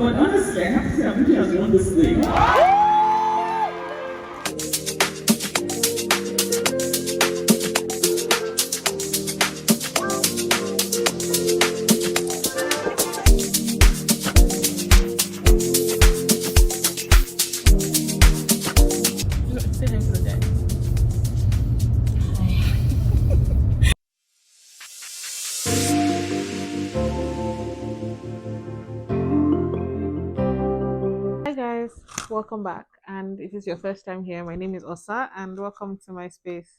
But honestly, I have to say, Abuja has won this thing. Say hi to the guy. Hi guys, welcome back. And if it's your first time here, my name is Osa, and welcome to my space.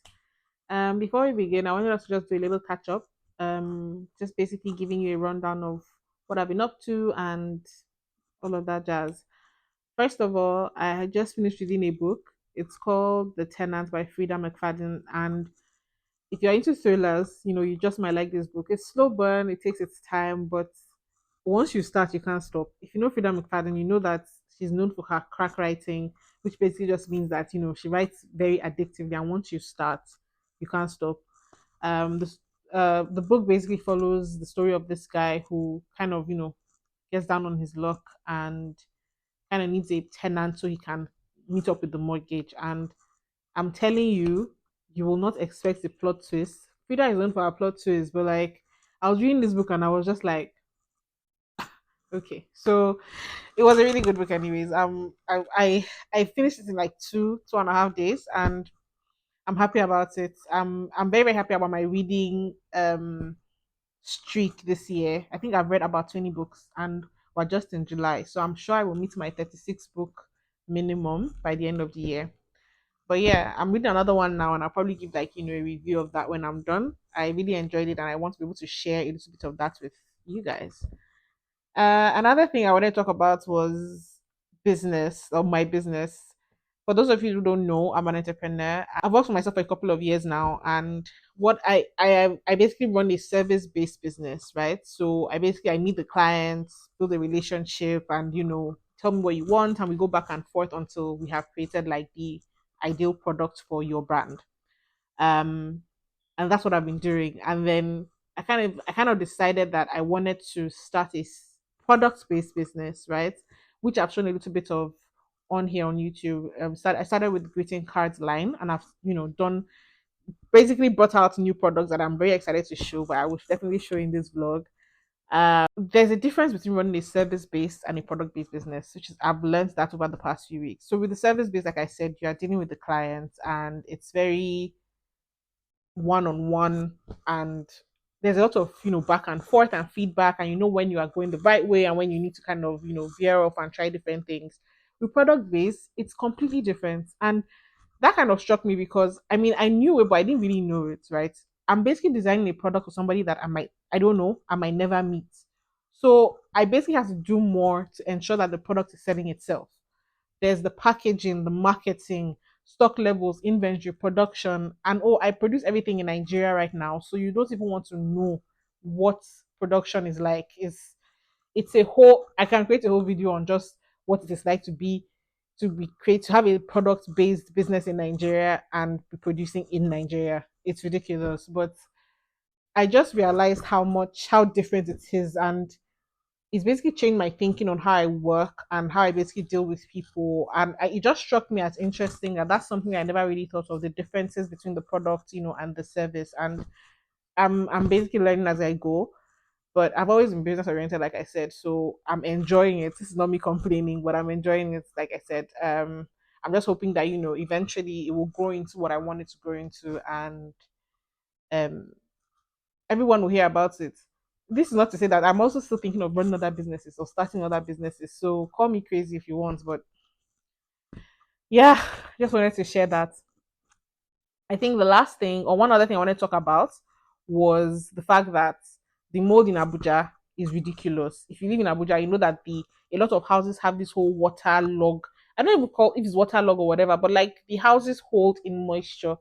Before we begin, I wanted us to just do a little catch up. Just basically giving you a rundown of what I've been up to and all of that jazz. First of all, I had just finished reading a book. It's called The Tenant by Frida McFadden, and if you're into thrillers, you just might like this book. It's slow burn, it takes its time, but once you start, you can't stop. If you know Frida McFadden, you know that she's known for her crack writing, which basically just means that she writes very addictively, and once you start, you can't stop. The book basically follows the story of this guy who kind of gets down on his luck and kind of needs a tenant so he can meet up with the mortgage. And I'm telling you, you will not expect the plot twist. Frida is known for her plot twist, but like I was reading this book and I was just like, okay. So it was a really good book, anyways. I finished it in like two and a half days, and I'm happy about it. I'm very very happy about my reading streak this year. I think I've read about 20 books, and we're just in July, so I'm sure I will meet my 36 book minimum by the end of the year. But yeah, I'm reading another one now, and I'll probably give like a review of that when I'm done. I really enjoyed it, and I want to be able to share a little bit of that with you guys. Another thing I wanted to talk about was business or my business. For those of you who don't know, I'm an entrepreneur. I've worked for myself for a couple of years now, and what I basically run a service based business, right? So I meet the clients, build a relationship, and tell me what you want, and we go back and forth until we have created like the ideal product for your brand. Um, and that's what I've been doing. And then I kind of decided that I wanted to start a product based business, right? Which I've shown a little bit of on here on YouTube. I started with greeting cards line, and I've done basically brought out new products that I'm very excited to show. But I will definitely show in this vlog. There's a difference between running a service based and a product based business, which is I've learned that over the past few weeks. So with the service based, like I said, you are dealing with the clients, and it's very one on one, and there's a lot of back and forth and feedback, and when you are going the right way and when you need to kind of veer off and try different things. With product based, it's completely different, and that kind of struck me because I knew it, but I didn't really know it, right? I'm basically designing a product for somebody that I don't know, I might never meet. So I basically have to do more to ensure that the product is selling itself. There's the packaging, the marketing, stock levels, inventory, production, and oh, I produce everything in Nigeria right now, so you don't even want to know what production is like. It's a whole. I can create a whole video on just what it is like to have a product based business in Nigeria and be producing in Nigeria. It's ridiculous, but I just realized how different it is, and it's basically changed my thinking on how I work and how I basically deal with people. And it just struck me as interesting, and that's something I never really thought of, the differences between the product, and the service. And I'm basically learning as I go. But I've always been business oriented, like I said, so I'm enjoying it. This is not me complaining, but I'm enjoying it, like I said. I'm just hoping that eventually it will grow into what I want it to grow into, and um everyone will hear about it. This is not to say that I'm also still thinking of running other businesses or starting other businesses. So call me crazy if you want, but yeah, just wanted to share that. I think the last thing, or one other thing I wanted to talk about, was the fact that the mold in Abuja is ridiculous. If you live in Abuja, you know that the a lot of houses have this whole water log. I don't even call if it's water log or whatever, but like the houses hold in moisture,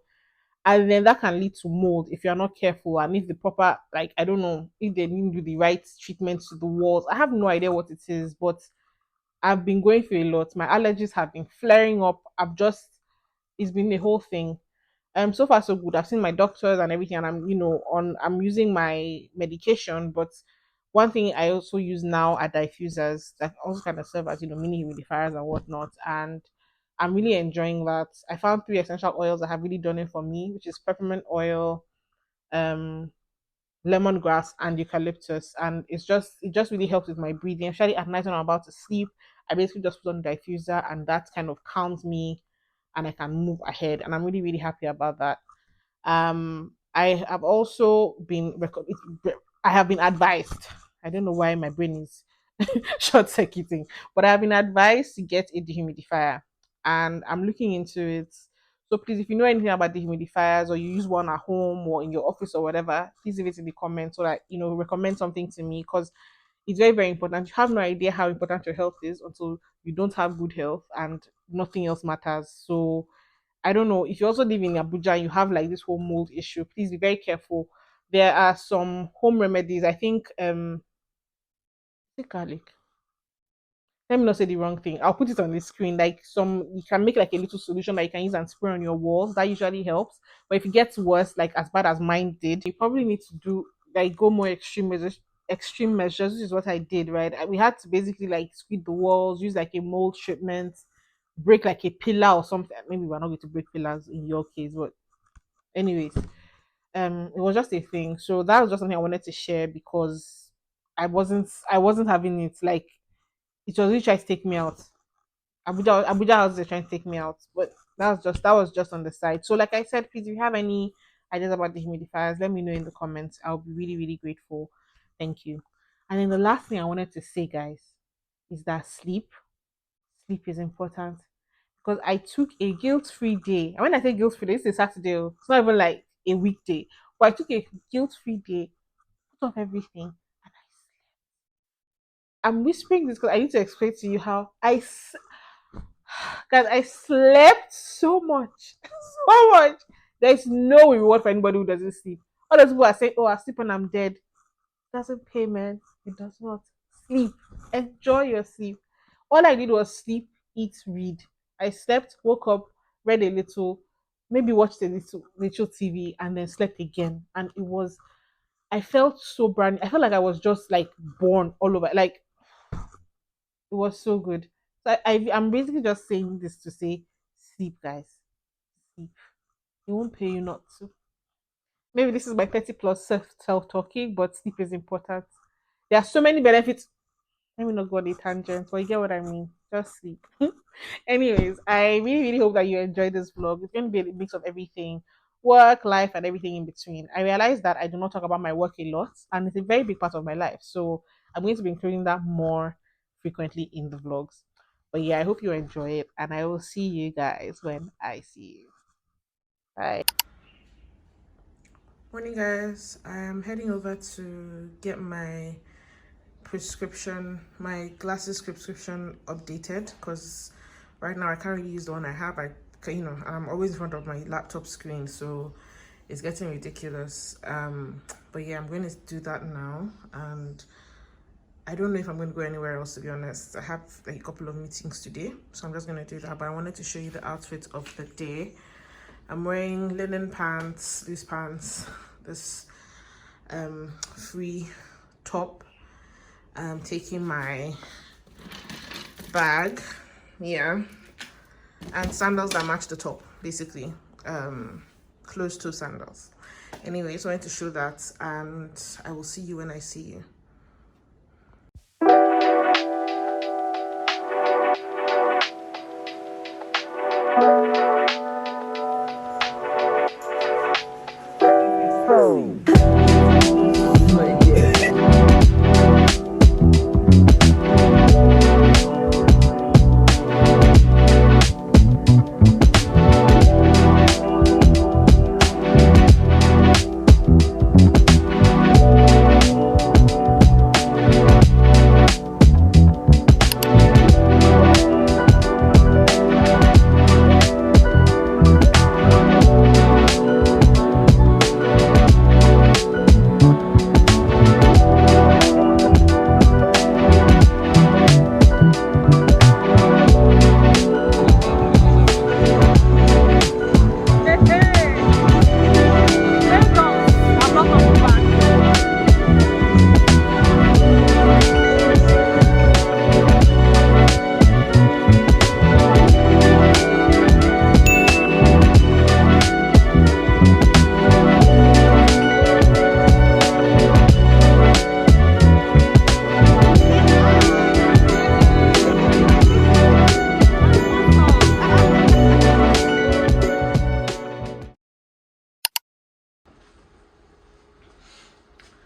and then that can lead to mold if you're not careful, and if the proper, like, I don't know if they didn't do the right treatment to the walls. I have no idea what it is, but I've been going through a lot. My allergies have been flaring up. It's been a whole thing. So far so good. I've seen my doctors and everything, and I'm using my medication, but One thing I also use now are diffusers that also kind of serve as mini humidifiers and whatnot. And I'm really enjoying that. I found three essential oils that have really done it for me, which is peppermint oil, um, lemongrass, and eucalyptus. And it just really helps with my breathing, especially at night when I'm about to sleep. I basically just put on diffuser, and that kind of calms me, and I can move ahead. And I'm really really happy about that. I have also I have been advised. I don't know why my brain is short circuiting, but I have been advised to get a dehumidifier, and I'm looking into it. So please, if you know anything about dehumidifiers or you use one at home or in your office or whatever, please leave it in the comments so that recommend something to me, because it's very very important. You have no idea how important your health is until you don't have good health, and nothing else matters. So I don't know if you also live in Abuja and you have like this whole mold issue. Please be very careful. There are some home remedies. I think is it garlic. Let me not say the wrong thing. I'll put it on the screen. Like some, you can make like a little solution that you can use and spray on your walls. That usually helps. But if it gets worse, like as bad as mine did, you probably need to do like go more extreme measures. Extreme measures, which is what I did. Right, we had to basically like squeeze the walls, use like a mold treatment, break like a pillar or something. Maybe we're not going to break pillars in your case, but anyways, it was just a thing. So that was just something I wanted to share because I wasn't having it. Like it was really trying to take me out. Abuja was trying to take me out, but that was just on the side. So like I said, please, if you have any ideas about the humidifiers, let me know in the comments. I'll be really really grateful. Thank you. And then the last thing I wanted to say, guys, is that sleep is important, because I took a guilt-free day. And when I say guilt-free day, it's a Saturday. Oh. It's not even like a weekday. But I took a guilt-free day, put off everything, and I'm whispering this because I need to explain to you how guys, I slept so much, so much. There's no reward for anybody who doesn't sleep. All those people are saying, "Oh, I sleep when I'm dead." It doesn't pay, man. It does not. Sleep. Enjoy your sleep. All I did was sleep, eat, read. I slept, woke up, read a little, maybe watched a little TV, and then slept again. And I felt so brand. I felt like I was just like born all over. Like it was so good. So I'm basically just saying this to say, sleep, guys, sleep. It won't pay you not to. Maybe this is my 30 plus self talking, but sleep is important. There are so many benefits. Let me not go on a tangent, but you get what I mean. Just sleep. Anyways, I really, really hope that you enjoyed this vlog. It's going to be a mix of everything, work, life, and everything in between. I realized that I do not talk about my work a lot, and it's a very big part of my life. So I'm going to be including that more frequently in the vlogs. But yeah, I hope you enjoy it, and I will see you guys when I see you. Bye. Morning, guys. I am heading over to get my glasses prescription updated, because right now I can't really use the one I have. I'm always in front of my laptop screen, so it's getting ridiculous. But yeah, I'm going to do that now, and I don't know if I'm going to go anywhere else, to be honest. I have like a couple of meetings today, so I'm just going to do that. But I wanted to show you the outfit of the day. I'm wearing linen pants, loose pants, this free top. I'm taking my bag, yeah, and sandals that match the top, basically, closed toe sandals. Anyway, so I wanted to show that, and I will see you when I see you.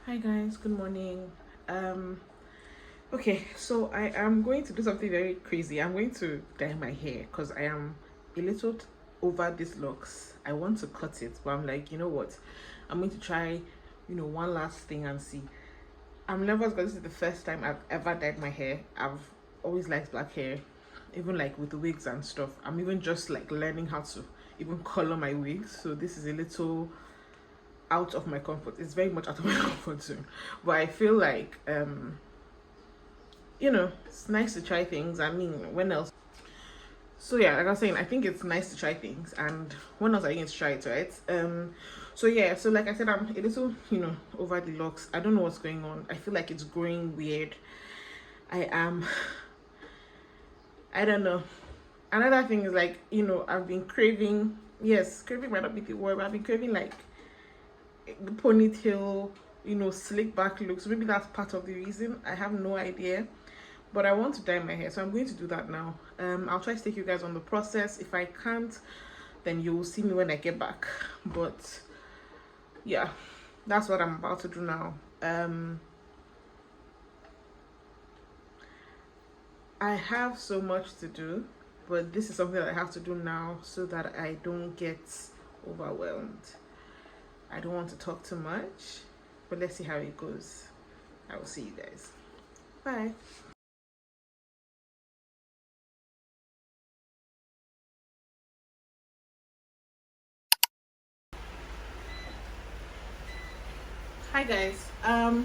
Hi guys, good morning. Um okay, so I am going to do something very crazy. I'm going to dye my hair because I am a little over these locks. I want to cut it, but I'm like, you know what? I'm going to try, one last thing and see. I'm nervous because this is the first time I've ever dyed my hair. I've always liked black hair, even like with the wigs and stuff. I'm even just like learning how to even color my wigs. So this is a little out of my comfort. It's very much out of my comfort zone. But I feel like it's nice to try things. I mean, when else? So yeah, like I was saying, I think it's nice to try things, and when else are you going to try it, right? So yeah, so like I said, I'm a little, over the locks. I don't know what's going on. I feel like it's growing weird. I am. I don't know. Another thing is like, I've been craving. Yes, craving might not be the word, but I've been craving like the ponytail, slick back looks. Maybe that's part of the reason. I have no idea, but I want to dye my hair, so I'm going to do that now. I'll try to take you guys on the process. If I can't, then you'll see me when I get back. But yeah, that's what I'm about to do now. I have so much to do, but this is something that I have to do now so that I don't get overwhelmed. I don't want to talk too much, but let's see how it goes. I will see you guys. Bye. Hi guys.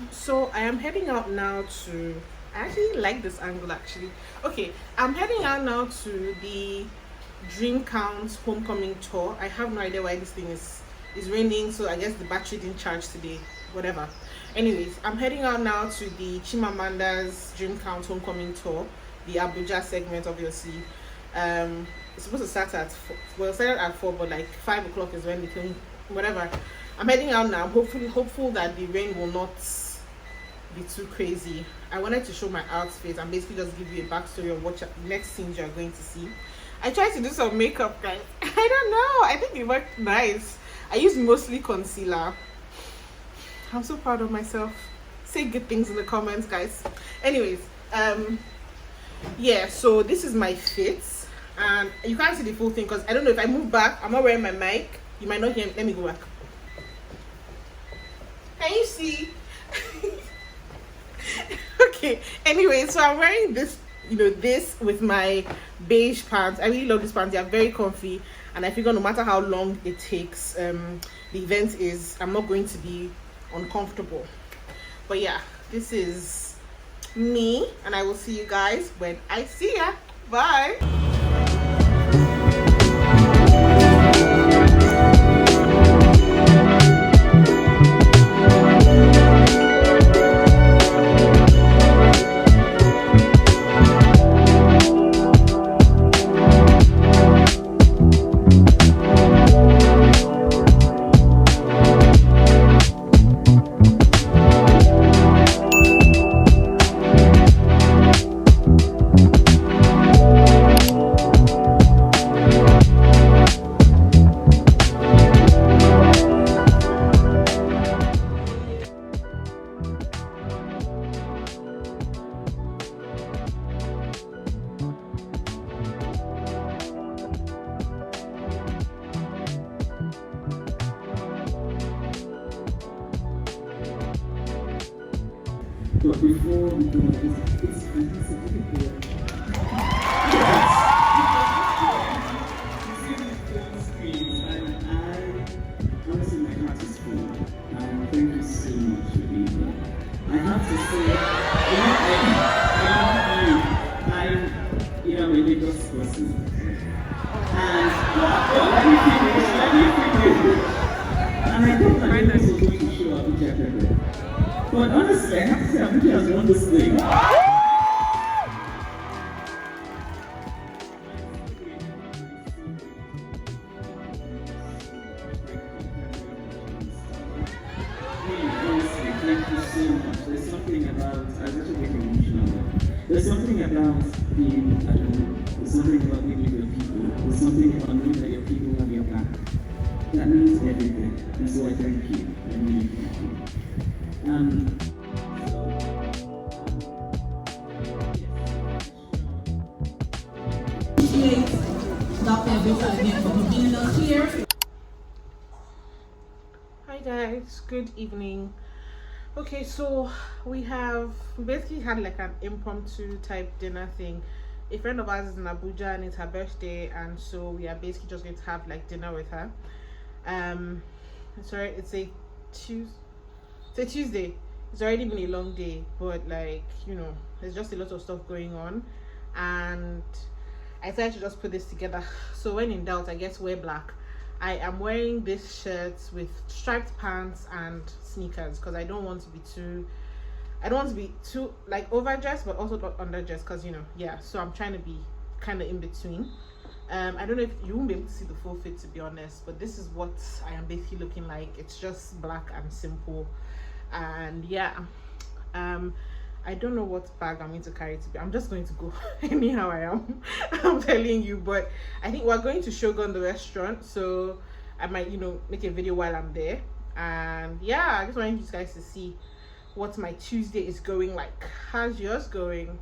So I am heading out now to, I actually like this angle actually. Okay, I'm heading out now to the Dream Count homecoming tour. I have no idea why this thing is raining, so I guess the battery didn't charge today. Whatever. Anyways, I'm heading out now to the Chimamanda's Dream Count homecoming tour, the Abuja segment, obviously. It's supposed to start at 4, well, it started at 4, but like 5 o'clock is when the thing, whatever. I'm heading out now. Hopeful that the rain will not be too crazy. I wanted to show my outfit and basically just give you a backstory of what next scenes you're going to see. I tried to do some makeup, guys. I don't know. I think it worked nice. I used mostly concealer. I'm so proud of myself. Say good things in the comments, guys. Anyways, yeah, so this is my fit. And you can't see the full thing because I don't know, if I move back, I'm not wearing my mic. You might not hear me. Let me go back. Can you see? Okay, anyway, so I'm wearing this, this with my beige pants. I really love these pants. They are very comfy, and I figure no matter how long it takes, the event is, I'm not going to be uncomfortable. But yeah, this is me, and I will see you guys when I see ya. Bye. But before we go, it's fantastic. Yes. You see these film screens, and I honestly, my heart is full. And thank you so much for being here. I have to say, I'm a Lagos person. And let me finish. And I thought that Lagos was going to show up in Jakarta. But honestly, I have to say, Abuja has won this thing. Thank you so much. There's something about, I was actually getting emotional. There's something about being at home. There's something about being with your people. There's something about knowing that your people have your back. That means everything. And so I thank you. I really thank you. Um, appreciate Dr. Vita again for convening us here. Hi guys, good evening. Okay, so we have basically had like an impromptu type dinner thing. A friend of ours is in Abuja and it's her birthday, and so we are basically just going to have like dinner with her. Um, sorry, Tuesday. It's a Tuesday. It's already been a long day, but like there's just a lot of stuff going on, and I decided to just put this together. So when in doubt, I guess wear black. I am wearing this shirt with striped pants and sneakers because I don't want to be too like overdressed but also not underdressed because yeah. So I'm trying to be kind of in between. I don't know if you won't be able to see the full fit to be honest, but this is what I am basically looking like. It's just black and simple, and yeah. Um, I don't know what bag I'm going to carry to be. I'm just going to go anyhow I am. I'm telling you, but I think we're going to Shogun the restaurant, so I might make a video while I'm there. And yeah, I just wanted you guys to see what my Tuesday is going like. How's yours going?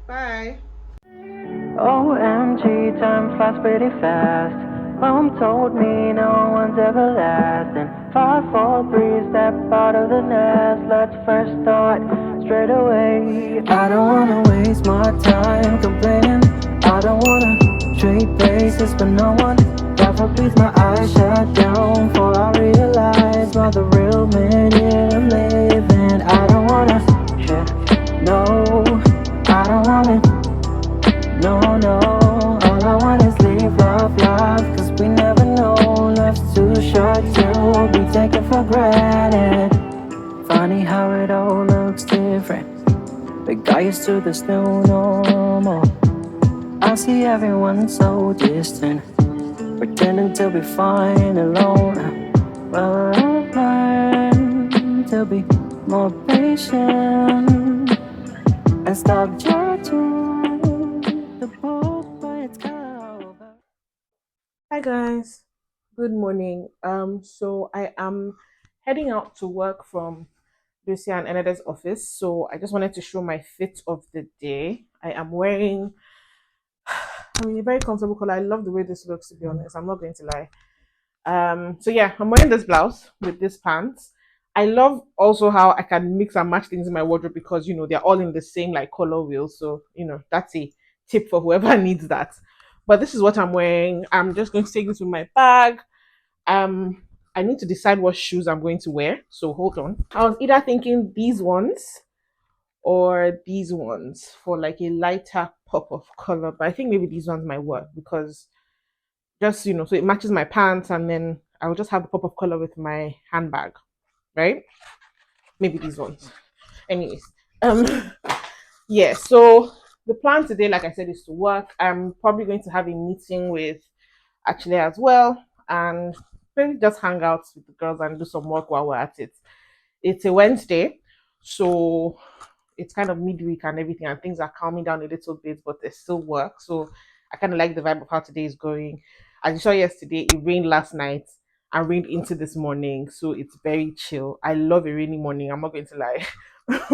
Bye. OMG, time flies pretty fast. Mom told me no one's everlasting. 5, 4, 3, step out of the nest. Let's first start straight away. I don't wanna waste my time complaining. I don't wanna trade places for no one. Never breathe, my eyes shut down. For I realize what the real meaning of living. I don't wanna share, no, I don't want it. No, no, all I want is live, love, love. Cause we never know, life's too short to be taken for granted. Funny how it all looks different. But got used to this new normal. I see everyone so distant, pretending to be fine alone. Well, I've learned to be more patient and stop judging the book by its cover. Hi guys. Good morning. So I am heading out to work from Lucia and Eneda's office. So I just wanted to show my fit of the day. I am wearing a very comfortable color. I love the way this looks to be honest. I'm not going to lie. So yeah, I'm wearing this blouse with this pants. I love also how I can mix and match things in my wardrobe because they're all in the same like color wheel. So that's a tip for whoever needs that. But this is what I'm wearing. I'm just going to take this with my bag. Um, I need to decide what shoes I'm going to wear. So hold on. I was either thinking these ones or these ones for like a lighter pop of color, but I think maybe these ones might work because just so it matches my pants, and then I'll just have the pop of color with my handbag, right? Maybe these ones. Anyways, um, yeah. So the plan today, like I said, is to work. I'm probably going to have a meeting with actually as well, and maybe just hang out with the girls and do some work while we're at it. It's a Wednesday, so it's kind of midweek and everything, and things are calming down a little bit, but there's still work. So I kind of like the vibe of how today is going. As you saw yesterday, it rained last night and rained into this morning, so it's very chill. I love a rainy morning. I'm not going to lie,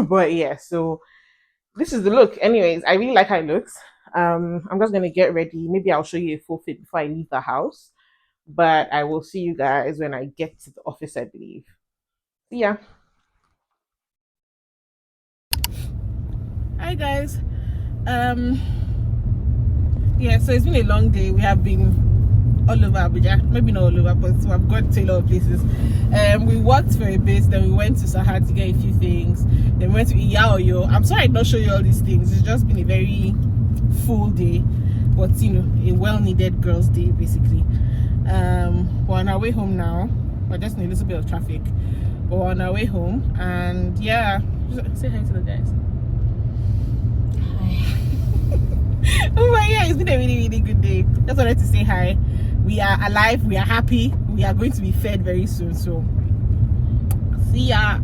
but yeah. So this is the look. Anyways, I really like how it looks. I'm just gonna get ready. Maybe I'll show you a full fit before I leave the house, but I will see you guys when I get to the office, I believe. See ya. Hi guys. Um yeah, so it's been a long day. We have been all over Abuja. Maybe not all over, but we've got to a lot of places. We walked for a bit, then we went to Sahar to get a few things. Then we went to Iyaoyo. I'm sorry I did not show you all these things. It's just been a very full day, but a well-needed girls' day basically. We're on our way home now. We're just in a little bit of traffic, but we're on our way home, and yeah, say hi to the guys. Oh my god, it's been a really, really good day. Just wanted to say hi. We are alive, we are happy, we are going to be fed very soon. So, see ya.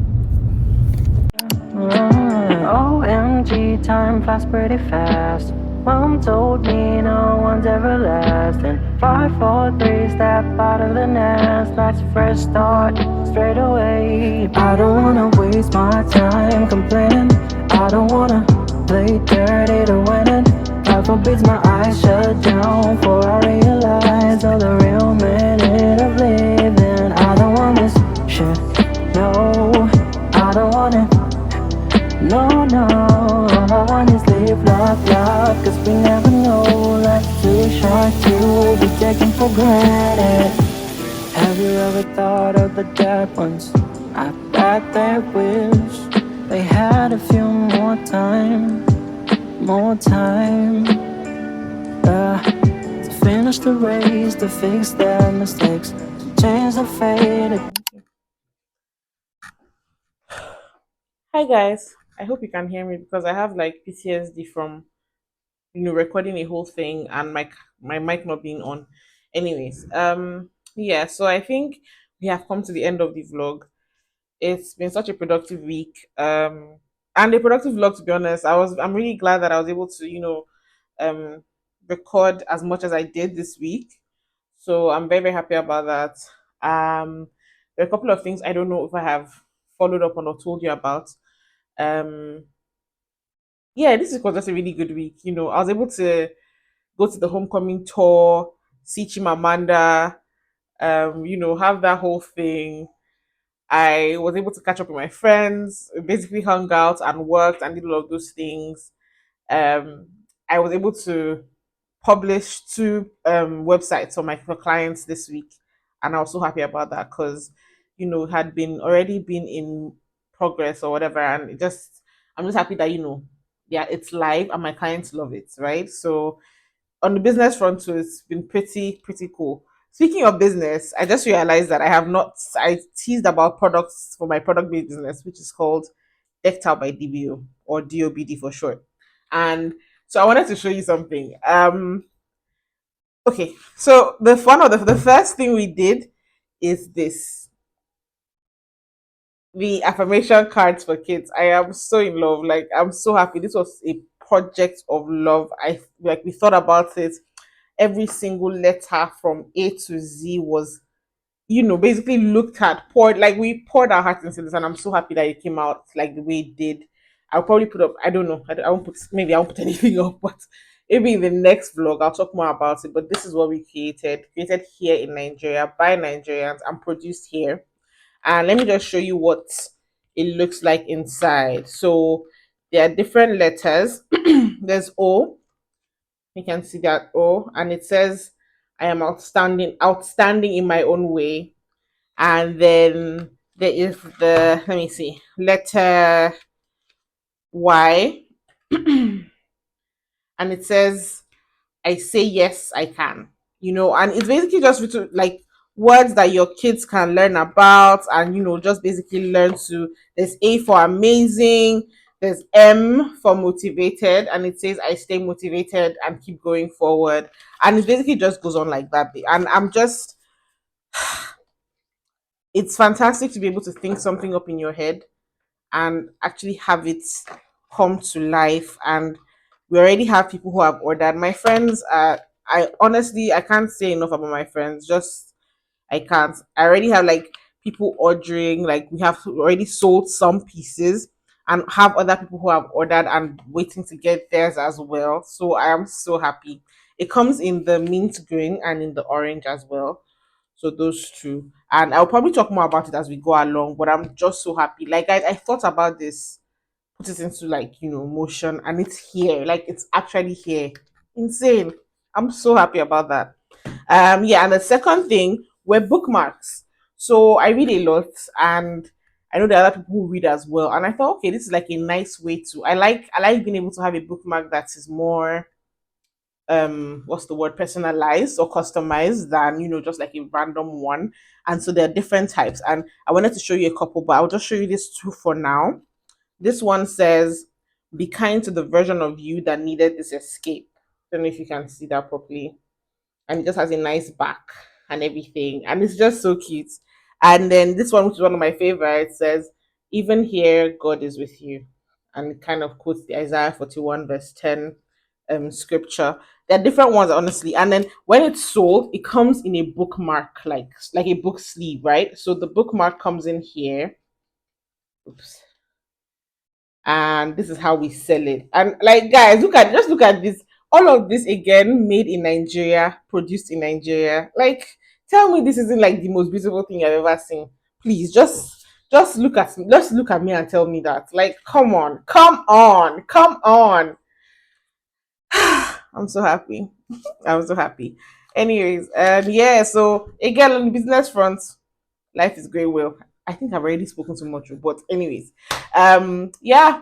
OMG, time flies pretty fast. Mom told me no one's everlasting. 5, 4, 3, step out of the nest. Let's first start straight away. I don't wanna waste my time complaining. I don't wanna play dirty to win it. God forbids my eyes shut down for I realize all the real meaning of living. I don't want this shit, no, I don't want it. No, no, all I want is live, love, cause we never know. Life's too short to be taken for granted. Have you ever thought of the dead ones? I bet they wish they had a few more time, to finish the race, to fix their mistakes, to change the fate. Hi guys, I hope you can hear me because I have like PTSD from recording a whole thing and my mic not being on. Anyways, yeah, so I think we have come to the end of the vlog. It's been such a productive week. And a productive vlog, to be honest. I'm really glad that I was able to, um record as much as I did this week. So I'm very, very happy about that. There are a couple of things I don't know if I have followed up on or told you about. Um yeah, this was just a really good week. I was able to go to the homecoming tour, see Chimamanda, have that whole thing. I was able to catch up with my friends, basically hung out and worked and did all of those things. Um, I was able to publish two websites for clients this week, and I was so happy about that because had been already been in progress or whatever, and I'm just happy that yeah, it's live and my clients love it, right? So on the business front too, it's been pretty cool. Speaking of business, I just realized that I teased about products for my product based business, which is called Decked Out by DBO or DOBD for short. And so I wanted to show you something. Okay, so the first thing we did is this, the affirmation cards for kids. I am so in love. Like, I'm so happy. This was a project of love. We thought about it. Every single letter from A to Z was, basically looked at, poured, like we poured our hearts into this, and I'm so happy that it came out like the way it did. I'll probably put up, I don't know, I won't put, maybe I won't put anything up, but maybe in the next vlog I'll talk more about it. But this is what we created here in Nigeria by Nigerians and produced here. And let me just show you what it looks like inside. So there are different letters. There's O, you can see that O, and it says, I am outstanding in my own way. And then there is the, let me see, letter Y, and it says, I say yes, I can. And it's basically just written like words that your kids can learn about, and just basically learn to. There's A for amazing, there's M for motivated, and it says I stay motivated and keep going forward. And it basically just goes on like that. And it's fantastic to be able to think something up in your head and actually have it come to life. And we already have people who have ordered. My friends, I honestly, I can't say enough about my friends. Just, I can't. I already have like people ordering. Like, we have already sold some pieces and have other people who have ordered and waiting to get theirs as well. So I am so happy. It comes in the mint green and in the orange as well. So those two. And I'll probably talk more about it as we go along. But I'm just so happy. Like, I thought about this, put it into like motion, and it's here. Like, it's actually here. Insane. I'm so happy about that. Yeah, and the second thing were bookmarks. So I read a lot, and I know there are other people who read as well. And I thought, okay, this is like a nice way to, I like being able to have a bookmark that is more, what's the word, personalized or customized than just like a random one. And so there are different types, and I wanted to show you a couple, but I'll just show you these two for now. This one says, be kind to the version of you that needed this escape. Don't know if you can see that properly. And it just has a nice back and everything. And it's just so cute. And then this one, which is one of my favorites, says, even here, God is with you. And it kind of quotes the Isaiah 41, verse 10. scripture. There are different ones, honestly. And then when it's sold, it comes in a bookmark, like a book sleeve, right? So the bookmark comes in here. Oops. And this is how we sell it. And like guys, look at this. All of this again made in Nigeria, produced in Nigeria. Like, tell me this isn't like the most beautiful thing I've ever seen. Please just look at me and tell me that. Like, come on. I'm so happy. I'm so happy. Anyways, yeah, so again on the business front, life is going well. I think I've already spoken too much, but anyways, yeah,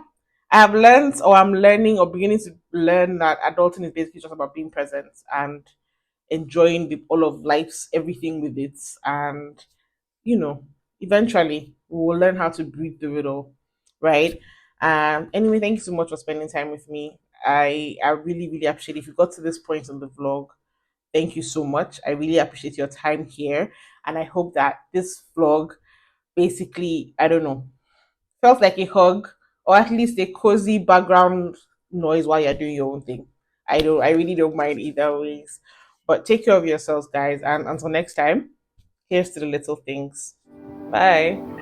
I have learned, or I'm learning, or beginning to learn that adulting is basically just about being present and enjoying all of life's everything with it, and you know, eventually we will learn how to breathe through it all, right? Anyway, thank you so much for spending time with me. I really really appreciate if you got to this point in the vlog. Thank you so much. I really appreciate your time here, and I hope that this vlog basically, I don't know, felt like a hug or at least a cozy background noise while you're doing your own thing. I really don't mind either ways. But take care of yourselves, guys, and until next time, here's to the little things. Bye.